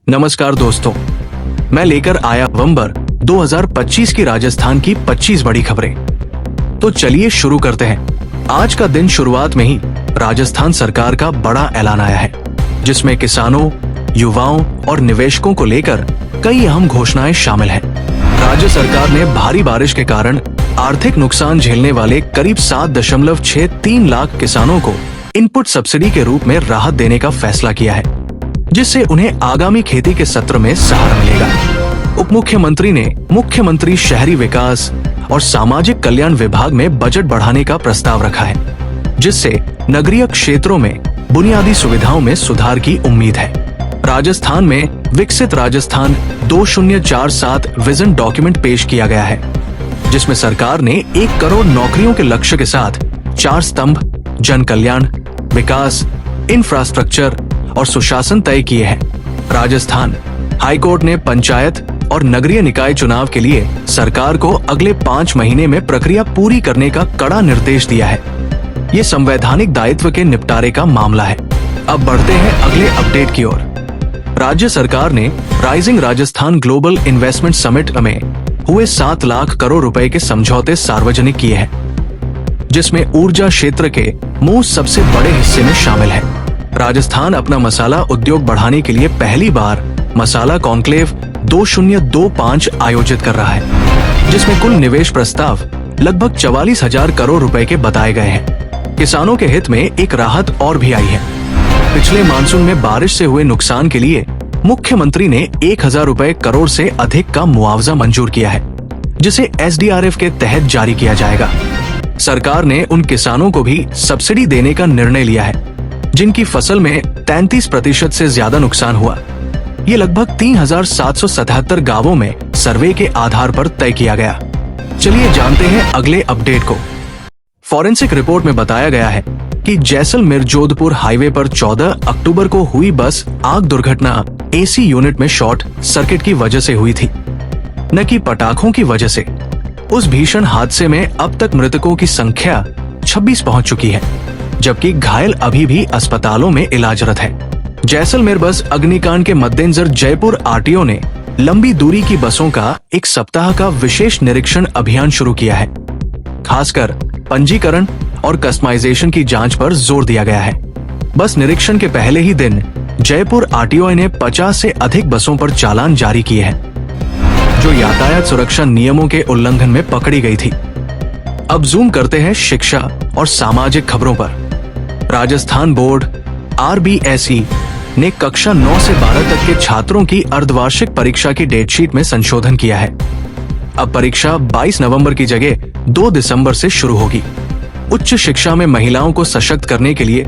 नमस्कार दोस्तों, मैं लेकर आया नवंबर 2025 की राजस्थान की 25 बड़ी खबरें। तो चलिए शुरू करते हैं। आज का दिन शुरुआत में ही राजस्थान सरकार का बड़ा ऐलान आया है, जिसमें किसानों, युवाओं और निवेशकों को लेकर कई अहम घोषणाएं शामिल हैं। राज्य सरकार ने भारी बारिश के कारण आर्थिक नुकसान झेलने वाले करीब 7.63 लाख किसानों को इनपुट सब्सिडी के रूप में राहत देने का फैसला किया है, जिससे उन्हें आगामी खेती के सत्र में सहारा मिलेगा। उप मुख्यमंत्री ने मुख्यमंत्री शहरी विकास और सामाजिक कल्याण विभाग में बजट बढ़ाने का प्रस्ताव रखा है, जिससे नगरीय क्षेत्रों में बुनियादी सुविधाओं में सुधार की उम्मीद है। राजस्थान में विकसित राजस्थान 2047 विजन डॉक्यूमेंट पेश किया गया है, जिसमें सरकार ने 1 करोड़ नौकरियों के लक्ष्य के साथ 4 स्तंभ जन कल्याण, विकास, इंफ्रास्ट्रक्चर और सुशासन तय किए हैं। राजस्थान हाईकोर्ट ने पंचायत और नगरीय निकाय चुनाव के लिए सरकार को अगले 5 महीने में प्रक्रिया पूरी करने का कड़ा निर्देश दिया है। ये संवैधानिक दायित्व के निपटारे का मामला है। अब बढ़ते हैं अगले अपडेट की ओर। राज्य सरकार ने rising Rajasthan global investment summit में हुए 7 लाख करोड़ रुपए के समझौते सार्वजनिक किए हैं, जिसमें ऊर्जा क्षेत्र के मूल सबसे बड़े हिस्से में शामिल है। राजस्थान अपना मसाला उद्योग बढ़ाने के लिए पहली बार मसाला कॉन्क्लेव 2025 आयोजित कर रहा है, जिसमें कुल निवेश प्रस्ताव लगभग 44,000 करोड़ रुपए के बताए गए हैं। किसानों के हित में एक राहत और भी आई है। पिछले मानसून में बारिश से हुए नुकसान के लिए मुख्यमंत्री ने 1,000 रुपए करोड़ से अधिक का मुआवजा मंजूर किया है, जिसे SDRF के तहत जारी किया जाएगा। सरकार ने उन किसानों को भी सब्सिडी देने का निर्णय लिया है जिनकी फसल में 33% से ज्यादा नुकसान हुआ। ये लगभग 3,777 गांवों में सर्वे के आधार पर तय किया गया। चलिए जानते हैं अगले अपडेट को। फॉरेंसिक रिपोर्ट में बताया गया है कि जैसलमेर जोधपुर हाईवे पर 14 अक्टूबर को हुई बस आग दुर्घटना AC यूनिट में शॉर्ट सर्किट की वजह से हुई थी, न कि पटाखों की वजह से। उस भीषण हादसे में अब तक मृतकों की संख्या 26 पहुंच चुकी है, जबकि घायल अभी भी अस्पतालों में इलाजरत है। जैसलमेर बस अग्निकांड के मद्देनजर जयपुर RTO ने लंबी दूरी की बसों का एक सप्ताह का विशेष निरीक्षण अभियान शुरू किया है। खासकर पंजीकरण और कस्टमाइजेशन की जांच पर जोर दिया गया है। बस निरीक्षण के पहले ही दिन जयपुर RTO ने 50 से अधिक बसों पर चालान जारी किए हैं, जो यातायात सुरक्षा नियमों के उल्लंघन में पकड़ी गई थी। अब जूम करते हैं शिक्षा और सामाजिक खबरों पर। राजस्थान बोर्ड RBSE ने कक्षा 9 से 12 तक के छात्रों की अर्धवार्षिक परीक्षा की डेटशीट में संशोधन किया है। अब परीक्षा 22 नवंबर की जगह 2 दिसंबर से शुरू होगी। उच्च शिक्षा में महिलाओं को सशक्त करने के लिए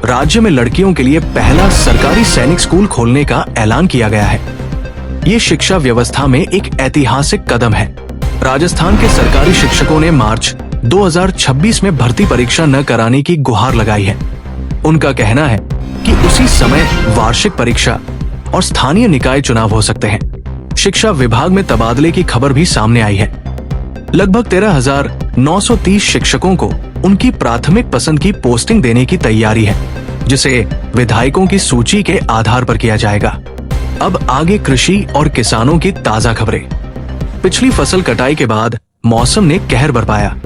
राज्य में लड़कियों के लिए पहला सरकारी सैनिक स्कूल खोलने का ऐलान किया गया है। ये शिक्षा व्यवस्था में एक ऐतिहासिक कदम है। राजस्थान के सरकारी शिक्षकों ने मार्च 2026 में भर्ती परीक्षा न कराने की गुहार लगाई है। उनका कहना है कि उसी समय वार्षिक परीक्षा और स्थानीय निकाय चुनाव हो सकते हैं। शिक्षा विभाग में तबादले की खबर भी सामने आई है। लगभग 13,930 शिक्षकों को उनकी प्राथमिक पसंद की पोस्टिंग देने की तैयारी है, जिसे विधायकों की सूची के आधार पर किया जाएगा। अब आगे कृषि और किसानों की ताजा खबरें। पिछली फसल कटाई के बाद मौसम ने कहर बरपाया।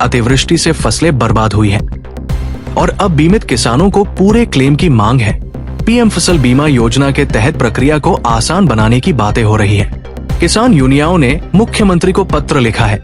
अतिवृष्टि से फसलें बर्बाद हुई हैं और अब बीमित किसानों को पूरे क्लेम की मांग है। PM फसल बीमा योजना के तहत प्रक्रिया को आसान बनाने की बातें हो रही है। किसान यूनियनों ने मुख्यमंत्री को पत्र लिखा है